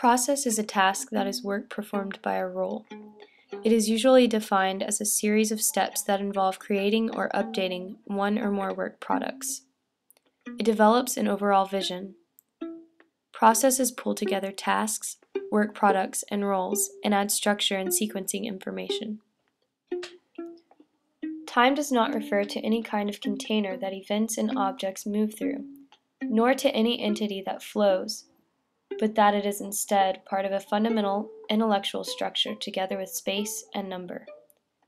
Process is a task that is work performed by a role. It is usually defined as a series of steps that involve creating or updating one or more work products. It develops an overall vision. Processes pull together tasks, work products, and roles, and add structure and sequencing information. Time does not refer to any kind of container that events and objects move through, nor to any entity that flows, but that it is instead part of a fundamental intellectual structure together with space and number,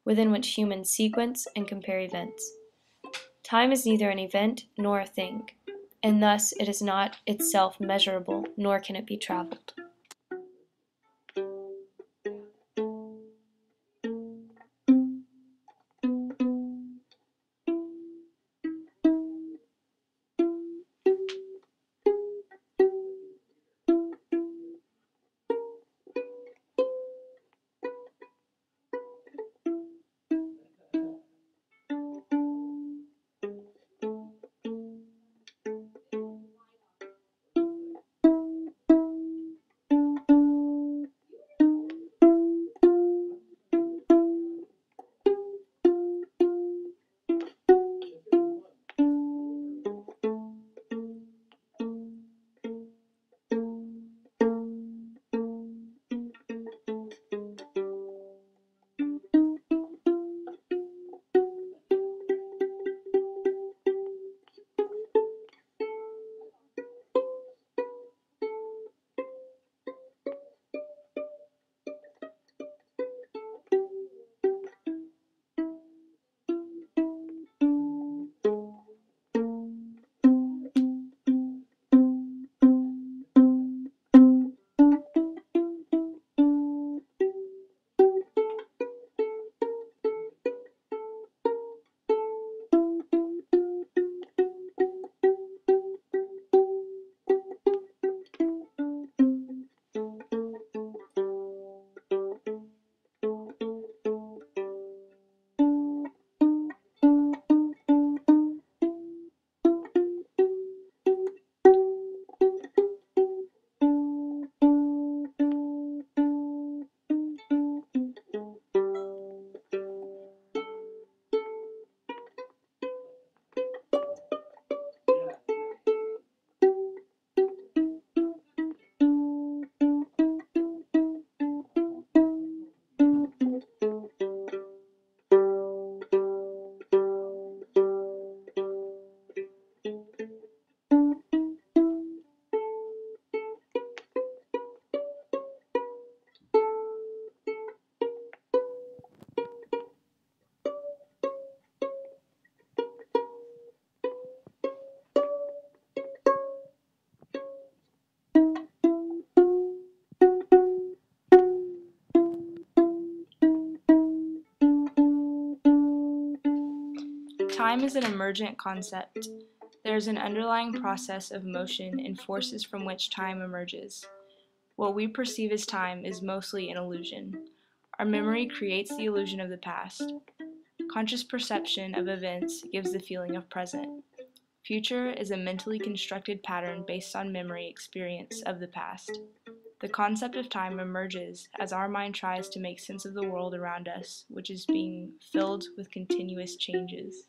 within which humans sequence and compare events. Time is neither an event nor a thing, and thus it is not itself measurable, nor can it be traveled. Time is an emergent concept. There is an underlying process of motion and forces from which time emerges. What we perceive as time is mostly an illusion. Our memory creates the illusion of the past. Conscious perception of events gives the feeling of present. Future is a mentally constructed pattern based on memory experience of the past. The concept of time emerges as our mind tries to make sense of the world around us, which is being filled with continuous changes.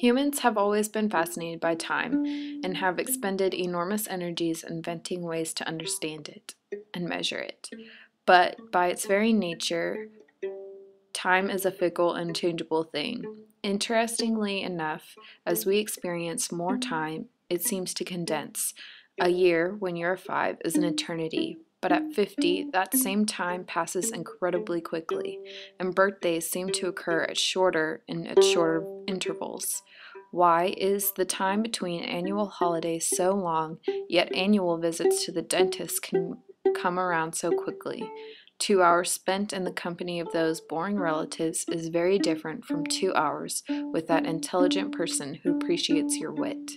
Humans have always been fascinated by time and have expended enormous energies inventing ways to understand it and measure it. But by its very nature, time is a fickle and changeable thing. Interestingly enough, as we experience more time, it seems to condense. A year, when you're 5, is an eternity, but at 50, that same time passes incredibly quickly, and birthdays seem to occur at shorter intervals. Why is the time between annual holidays so long, yet annual visits to the dentist can come around so quickly? 2 hours spent in the company of those boring relatives is very different from 2 hours with that intelligent person who appreciates your wit.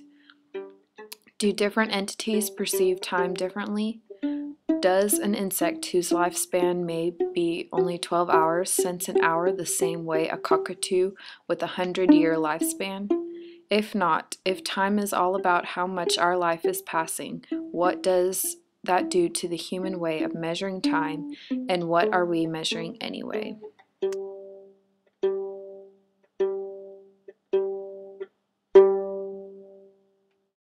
Do different entities perceive time differently? Does an insect whose lifespan may be only 12 hours sense an hour the same way a cockatoo with a 100-year lifespan? If not, if time is all about how much our life is passing, what does that do to the human way of measuring time, and what are we measuring anyway?